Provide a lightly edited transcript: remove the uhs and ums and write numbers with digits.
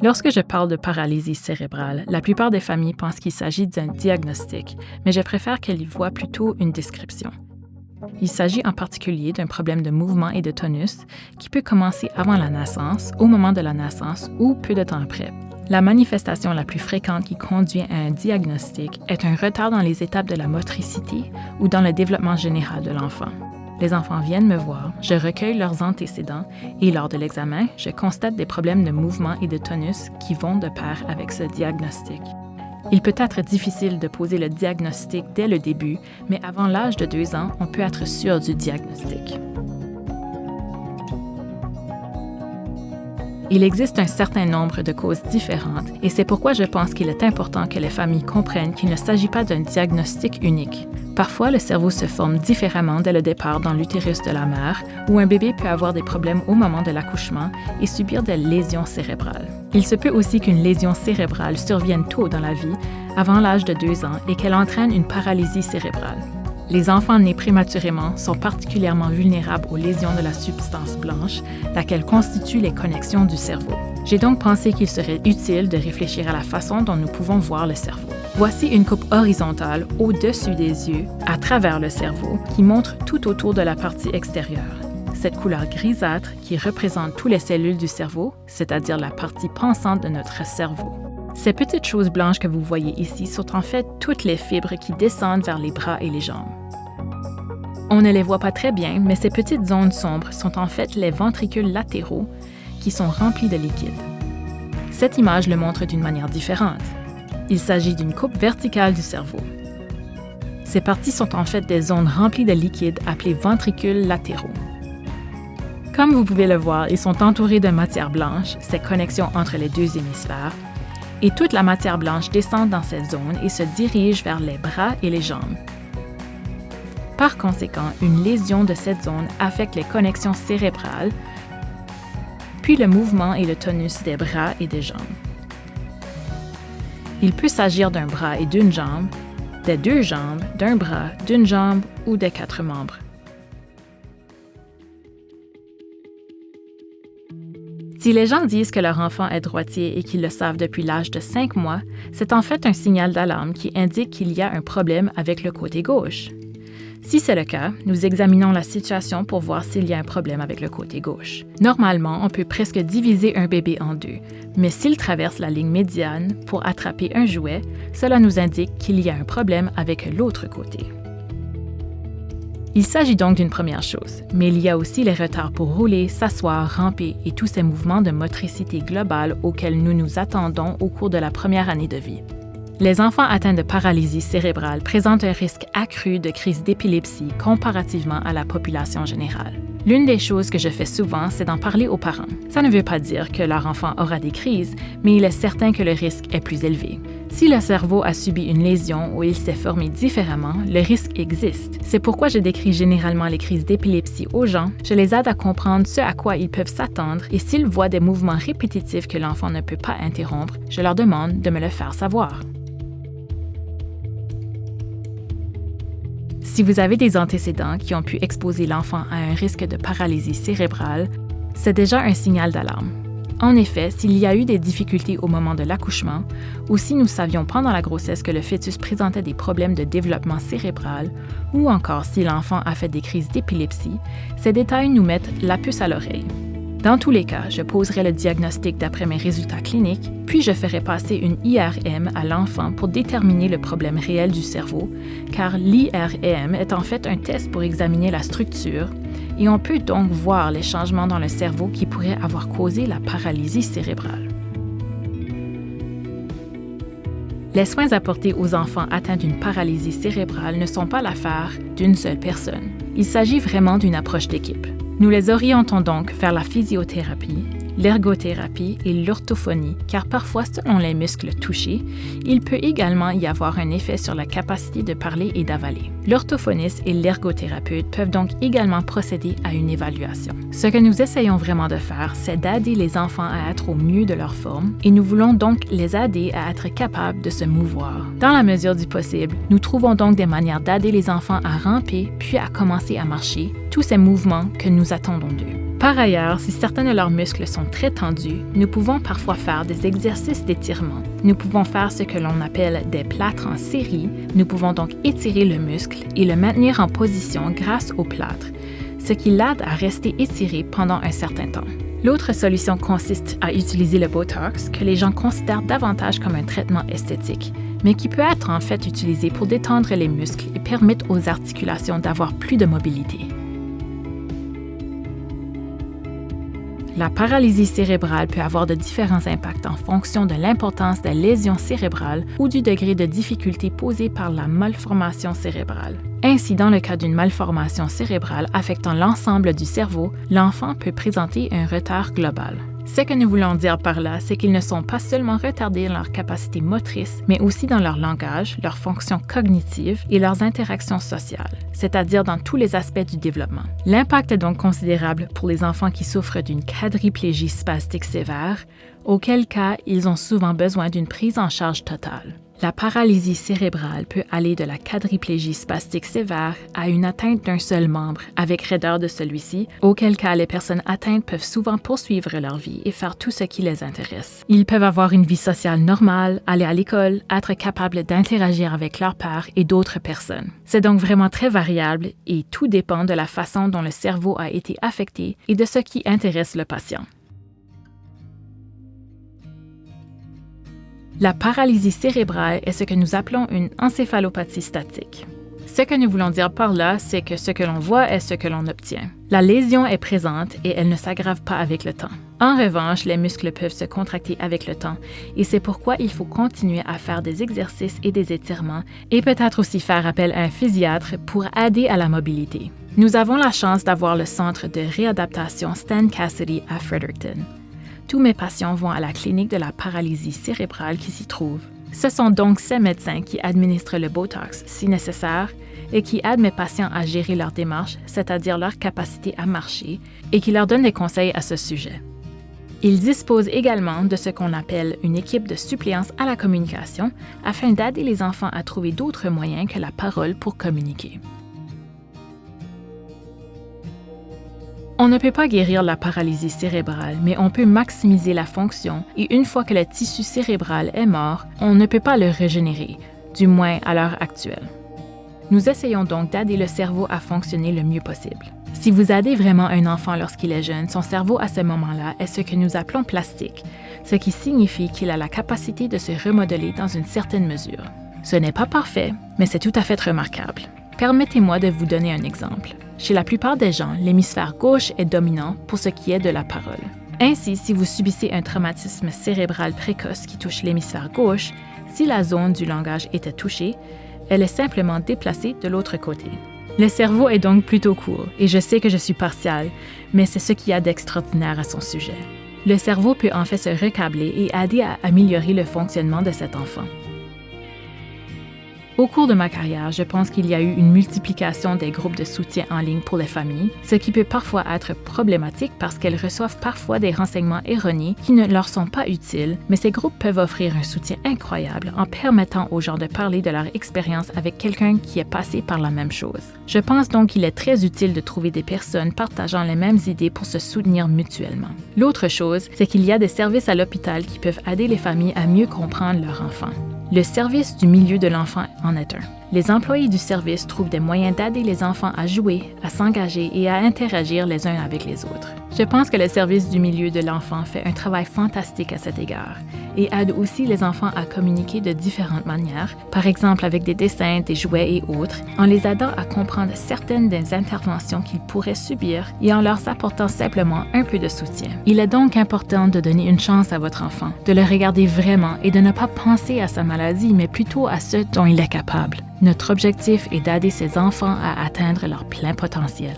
Lorsque je parle de paralysie cérébrale, la plupart des familles pensent qu'il s'agit d'un diagnostic, mais je préfère qu'elles y voient plutôt une description. Il s'agit en particulier d'un problème de mouvement et de tonus qui peut commencer avant la naissance, au moment de la naissance ou peu de temps après. La manifestation la plus fréquente qui conduit à un diagnostic est un retard dans les étapes de la motricité ou dans le développement général de l'enfant. Les enfants viennent me voir, je recueille leurs antécédents et lors de l'examen, je constate des problèmes de mouvement et de tonus qui vont de pair avec ce diagnostic. Il peut être difficile de poser le diagnostic dès le début, mais avant l'âge de 2 ans, on peut être sûr du diagnostic. Il existe un certain nombre de causes différentes et c'est pourquoi je pense qu'il est important que les familles comprennent qu'il ne s'agit pas d'un diagnostic unique. Parfois, le cerveau se forme différemment dès le départ dans l'utérus de la mère, où un bébé peut avoir des problèmes au moment de l'accouchement et subir des lésions cérébrales. Il se peut aussi qu'une lésion cérébrale survienne tôt dans la vie, avant l'âge de 2 ans, et qu'elle entraîne une paralysie cérébrale. Les enfants nés prématurément sont particulièrement vulnérables aux lésions de la substance blanche, laquelle constitue les connexions du cerveau. J'ai donc pensé qu'il serait utile de réfléchir à la façon dont nous pouvons voir le cerveau. Voici une coupe horizontale au-dessus des yeux, à travers le cerveau, qui montre tout autour de la partie extérieure. Cette couleur grisâtre qui représente toutes les cellules du cerveau, c'est-à-dire la partie pensante de notre cerveau. Ces petites choses blanches que vous voyez ici sont en fait toutes les fibres qui descendent vers les bras et les jambes. On ne les voit pas très bien, mais ces petites zones sombres sont en fait les ventricules latéraux qui sont remplis de liquide. Cette image le montre d'une manière différente. Il s'agit d'une coupe verticale du cerveau. Ces parties sont en fait des zones remplies de liquide appelées ventricules latéraux. Comme vous pouvez le voir, ils sont entourés de matière blanche, ces connexions entre les deux hémisphères, et toute la matière blanche descend dans cette zone et se dirige vers les bras et les jambes. Par conséquent, une lésion de cette zone affecte les connexions cérébrales, puis le mouvement et le tonus des bras et des jambes. Il peut s'agir d'un bras et d'une jambe, des 2 jambes, d'un bras, d'une jambe ou des 4 membres. Si les gens disent que leur enfant est droitier et qu'ils le savent depuis l'âge de 5 mois, c'est en fait un signal d'alarme qui indique qu'il y a un problème avec le côté gauche. Si c'est le cas, nous examinons la situation pour voir s'il y a un problème avec le côté gauche. Normalement, on peut presque diviser un bébé en 2, mais s'il traverse la ligne médiane pour attraper un jouet, cela nous indique qu'il y a un problème avec l'autre côté. Il s'agit donc d'une première chose, mais il y a aussi les retards pour rouler, s'asseoir, ramper et tous ces mouvements de motricité globale auxquels nous nous attendons au cours de la première année de vie. Les enfants atteints de paralysie cérébrale présentent un risque accru de crise d'épilepsie comparativement à la population générale. L'une des choses que je fais souvent, c'est d'en parler aux parents. Ça ne veut pas dire que leur enfant aura des crises, mais il est certain que le risque est plus élevé. Si le cerveau a subi une lésion ou il s'est formé différemment, le risque existe. C'est pourquoi je décris généralement les crises d'épilepsie aux gens, je les aide à comprendre ce à quoi ils peuvent s'attendre et s'ils voient des mouvements répétitifs que l'enfant ne peut pas interrompre, je leur demande de me le faire savoir. Si vous avez des antécédents qui ont pu exposer l'enfant à un risque de paralysie cérébrale, c'est déjà un signal d'alarme. En effet, s'il y a eu des difficultés au moment de l'accouchement, ou si nous savions pendant la grossesse que le fœtus présentait des problèmes de développement cérébral, ou encore si l'enfant a fait des crises d'épilepsie, ces détails nous mettent la puce à l'oreille. Dans tous les cas, je poserai le diagnostic d'après mes résultats cliniques, puis je ferai passer une IRM à l'enfant pour déterminer le problème réel du cerveau, car l'IRM est en fait un test pour examiner la structure, et on peut donc voir les changements dans le cerveau qui pourraient avoir causé la paralysie cérébrale. Les soins apportés aux enfants atteints d'une paralysie cérébrale ne sont pas l'affaire d'une seule personne. Il s'agit vraiment d'une approche d'équipe. Nous les orientons donc vers la physiothérapie, l'ergothérapie et l'orthophonie, car parfois, selon les muscles touchés, il peut également y avoir un effet sur la capacité de parler et d'avaler. L'orthophoniste et l'ergothérapeute peuvent donc également procéder à une évaluation. Ce que nous essayons vraiment de faire, c'est d'aider les enfants à être au mieux de leur forme et nous voulons donc les aider à être capables de se mouvoir. Dans la mesure du possible, nous trouvons donc des manières d'aider les enfants à ramper puis à commencer à marcher, tous ces mouvements que nous attendons d'eux. Par ailleurs, si certains de leurs muscles sont très tendus, nous pouvons parfois faire des exercices d'étirement. Nous pouvons faire ce que l'on appelle des plâtres en série. Nous pouvons donc étirer le muscle et le maintenir en position grâce au plâtre, ce qui l'aide à rester étiré pendant un certain temps. L'autre solution consiste à utiliser le Botox, que les gens considèrent davantage comme un traitement esthétique, mais qui peut être en fait utilisé pour détendre les muscles et permettre aux articulations d'avoir plus de mobilité. La paralysie cérébrale peut avoir de différents impacts en fonction de l'importance des lésions cérébrales ou du degré de difficulté posé par la malformation cérébrale. Ainsi, dans le cas d'une malformation cérébrale affectant l'ensemble du cerveau, l'enfant peut présenter un retard global. Ce que nous voulons dire par là, c'est qu'ils ne sont pas seulement retardés dans leur capacité motrice, mais aussi dans leur langage, leurs fonctions cognitives et leurs interactions sociales, c'est-à-dire dans tous les aspects du développement. L'impact est donc considérable pour les enfants qui souffrent d'une quadriplégie spastique sévère, auquel cas ils ont souvent besoin d'une prise en charge totale. La paralysie cérébrale peut aller de la quadriplégie spastique sévère à une atteinte d'un seul membre, avec raideur de celui-ci, auquel cas les personnes atteintes peuvent souvent poursuivre leur vie et faire tout ce qui les intéresse. Ils peuvent avoir une vie sociale normale, aller à l'école, être capables d'interagir avec leurs pairs et d'autres personnes. C'est donc vraiment très variable et tout dépend de la façon dont le cerveau a été affecté et de ce qui intéresse le patient. La paralysie cérébrale est ce que nous appelons une encéphalopathie statique. Ce que nous voulons dire par là, c'est que ce que l'on voit est ce que l'on obtient. La lésion est présente et elle ne s'aggrave pas avec le temps. En revanche, les muscles peuvent se contracter avec le temps et c'est pourquoi il faut continuer à faire des exercices et des étirements et peut-être aussi faire appel à un physiatre pour aider à la mobilité. Nous avons la chance d'avoir le centre de réadaptation Stan Cassidy à Fredericton. Tous mes patients vont à la clinique de la paralysie cérébrale qui s'y trouve. Ce sont donc ces médecins qui administrent le Botox si nécessaire et qui aident mes patients à gérer leur démarche, c'est-à-dire leur capacité à marcher, et qui leur donnent des conseils à ce sujet. Ils disposent également de ce qu'on appelle une équipe de suppléance à la communication afin d'aider les enfants à trouver d'autres moyens que la parole pour communiquer. On ne peut pas guérir la paralysie cérébrale, mais on peut maximiser la fonction et une fois que le tissu cérébral est mort, on ne peut pas le régénérer, du moins à l'heure actuelle. Nous essayons donc d'aider le cerveau à fonctionner le mieux possible. Si vous aidez vraiment un enfant lorsqu'il est jeune, son cerveau à ce moment-là est ce que nous appelons plastique, ce qui signifie qu'il a la capacité de se remodeler dans une certaine mesure. Ce n'est pas parfait, mais c'est tout à fait remarquable. Permettez-moi de vous donner un exemple. Chez la plupart des gens, l'hémisphère gauche est dominant pour ce qui est de la parole. Ainsi, si vous subissez un traumatisme cérébral précoce qui touche l'hémisphère gauche, si la zone du langage était touchée, elle est simplement déplacée de l'autre côté. Le cerveau est donc plutôt court, et je sais que je suis partiale, mais c'est ce qu'il y a d'extraordinaire à son sujet. Le cerveau peut en fait se recabler et aider à améliorer le fonctionnement de cet enfant. Au cours de ma carrière, je pense qu'il y a eu une multiplication des groupes de soutien en ligne pour les familles, ce qui peut parfois être problématique parce qu'elles reçoivent parfois des renseignements erronés qui ne leur sont pas utiles, mais ces groupes peuvent offrir un soutien incroyable en permettant aux gens de parler de leur expérience avec quelqu'un qui est passé par la même chose. Je pense donc qu'il est très utile de trouver des personnes partageant les mêmes idées pour se soutenir mutuellement. L'autre chose, c'est qu'il y a des services à l'hôpital qui peuvent aider les familles à mieux comprendre leur enfant. Le service du milieu de l'enfant en est un. Les employés du service trouvent des moyens d'aider les enfants à jouer, à s'engager et à interagir les uns avec les autres. Je pense que le service du milieu de l'enfant fait un travail fantastique à cet égard et aide aussi les enfants à communiquer de différentes manières, par exemple avec des dessins, des jouets et autres, en les aidant à comprendre certaines des interventions qu'ils pourraient subir et en leur apportant simplement un peu de soutien. Il est donc important de donner une chance à votre enfant, de le regarder vraiment et de ne pas penser à sa maladie, mais plutôt à ce dont il est capable. Notre objectif est d'aider ces enfants à atteindre leur plein potentiel.